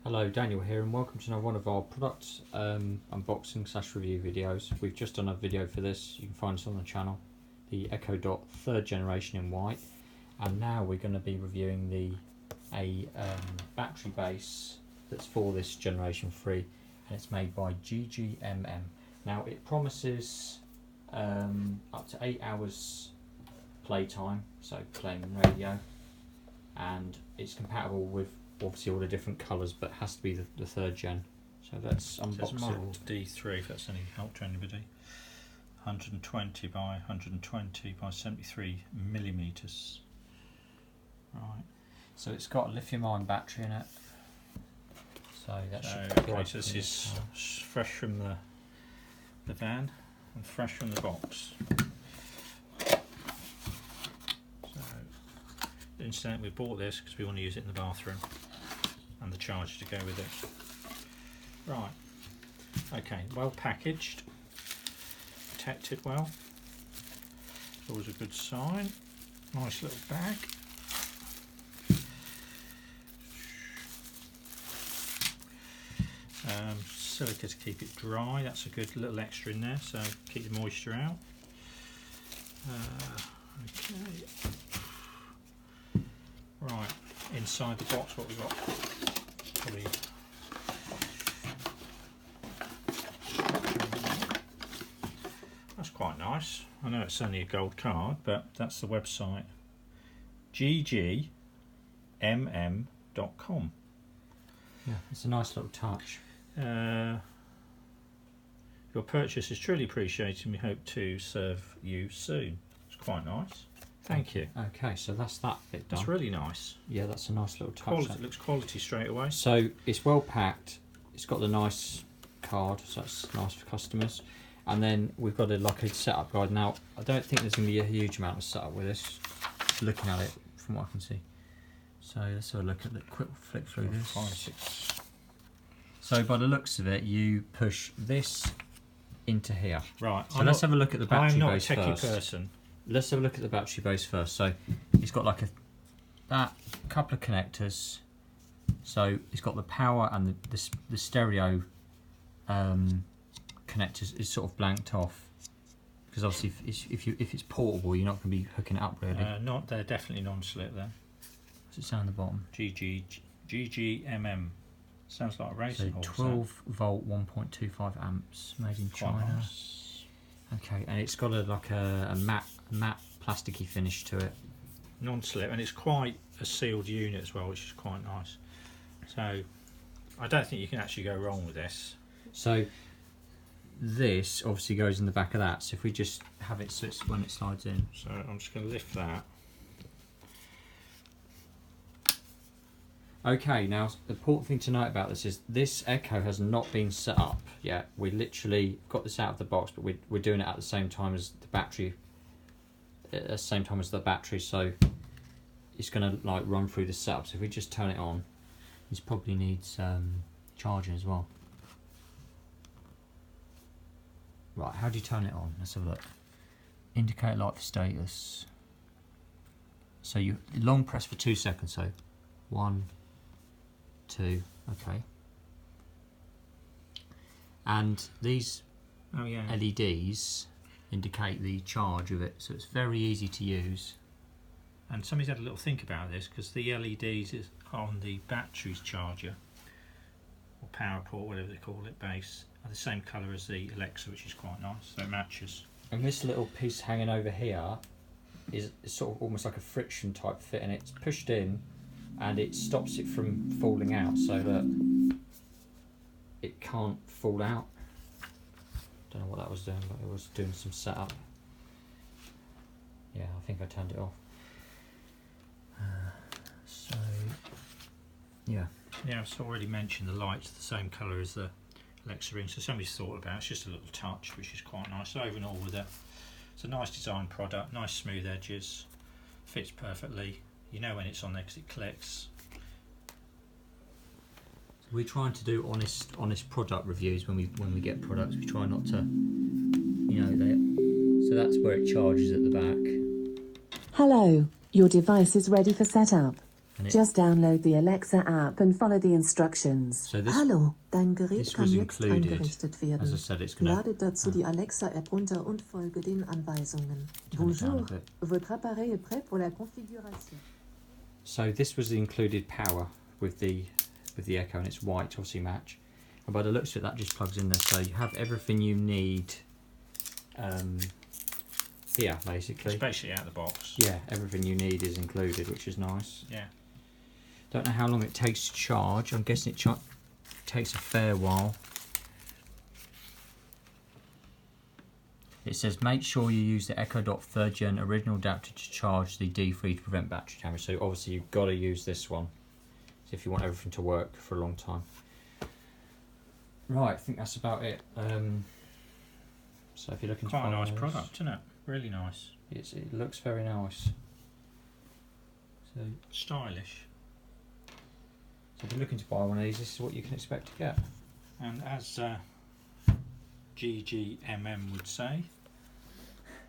Hello, Daniel here, and welcome to another one of our product unboxing / review videos. We've just done a video for this. You can find us on the channel, the Echo Dot 3rd generation in white, and now we're going to be reviewing a battery base that's for this generation 3, and it's made by GGMM. Now it promises up to 8 hours playtime, so playing radio, and it's compatible with obviously all the different colours, but has to be the 3rd gen. So let's unbox it all. D3, if that's any help to anybody. 120 by 120 by 73 millimeters. Right. So it's got a lithium-ion battery in it. So that should be okay, so this is fresh from the van and fresh from the box. So, incidentally, we bought this because we want to use it in the bathroom, and the charger to go with it. Right. Okay, well packaged, protected well. Always a good sign. Nice little bag. Silica to keep it dry. That's a good little extra in there, so keep the moisture out. Okay. Right, inside the box, what we got? Probably that's quite nice. I know it's only a gold card, but that's the website, GGMM.com. Yeah, it's a nice little touch. Your purchase is truly appreciated, and we hope to serve you soon. It's quite nice. Thank you. Okay, so that's that bit done. That's really nice. Yeah, that's a nice little touch. Quality, looks quality straight away. So it's well packed. It's got the nice card, so that's nice for customers. And then we've got like a setup guide. Now, I don't think there's going to be a huge amount of setup with this, looking at it from what I can see. So let's have a look at the quick flick through this. 5, 6. So by the looks of it, you push this into here. Right. So let's have a look at the battery base first. I'm not a techie person. Let's have a look at the battery base first. So it's got like that couple of connectors. So it's got the power and the stereo connectors is sort of blanked off, because obviously if it's portable, you're not going to be hooking it up really. They're definitely non-slip there. What's it say on the bottom? GGMM. Sounds like a racing horse. 12 volt 1.25 amps, made in China. Nice. Okay, and it's got like a matte plasticky finish to it. Non-slip, and it's quite a sealed unit as well, which is quite nice. So I don't think you can actually go wrong with this. So this obviously goes in the back of that. So if we just have it so it's when it slides in. So I'm just going to lift that. Okay, now the important thing to note about this is this Echo has not been set up yet. We literally got this out of the box, but we're doing it at the same time as the battery. At the same time as the battery, so it's going to like run through the setup. So if we just turn it on, this probably needs charging as well. Right, how do you turn it on? Let's have a look. Indicate light for status. So you long press for 2 seconds. So 1, 2, okay. And these LEDs indicate the charge of it, so it's very easy to use. And somebody's had a little think about this, because the LEDs is on the battery's charger, or power port, whatever they call it, base, are the same colour as the Alexa, which is quite nice, so it matches. And this little piece hanging over here is sort of almost like a friction type fit, and it's pushed in and it stops it from falling out, so that it can't fall out. Don't know what that was doing, but it was doing some setup. Yeah, I think I turned it off. So yeah. Yeah, I've already mentioned the light's the same colour as the Alexa ring, so somebody's thought about it. It's just a little touch, which is quite nice. So overall with it, it's a nice design product, nice smooth edges, fits perfectly. You know when it's on there because it clicks. We're trying to do honest product reviews when we get products. We try not to, so that's where it charges at the back. Hello, your device is ready for setup. Just download the Alexa app and follow the instructions. So this, Hallo, dein Gerät this kann was jetzt included. eingerichtet werden. As I said, it's gonna Lade dazu die Alexa App runter und folge den Anweisungen. turn it down a Bonjour, bit. votre appareil est prêt pour la configuration. So this was the included power with the Echo, and it's white, obviously match. And by the looks of it, that just plugs in there. So you have everything you need here, basically. It's basically out of the box. Yeah, everything you need is included, which is nice. Yeah. Don't know how long it takes to charge. I'm guessing it takes a fair while. It says make sure you use the Echo Dot 3rd Gen original adapter to charge the D3 to prevent battery damage. So obviously you've got to use this one if you want everything to work for a long time. Right, I think that's about it. So if you're looking Quite to a buy nice those, product, isn't it? Really nice. it looks very nice. So Stylish. if you're looking to buy one of these, this is what you can expect to get. And as GGMM would say,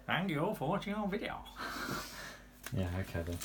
thank you all for watching our video. Yeah, okay then.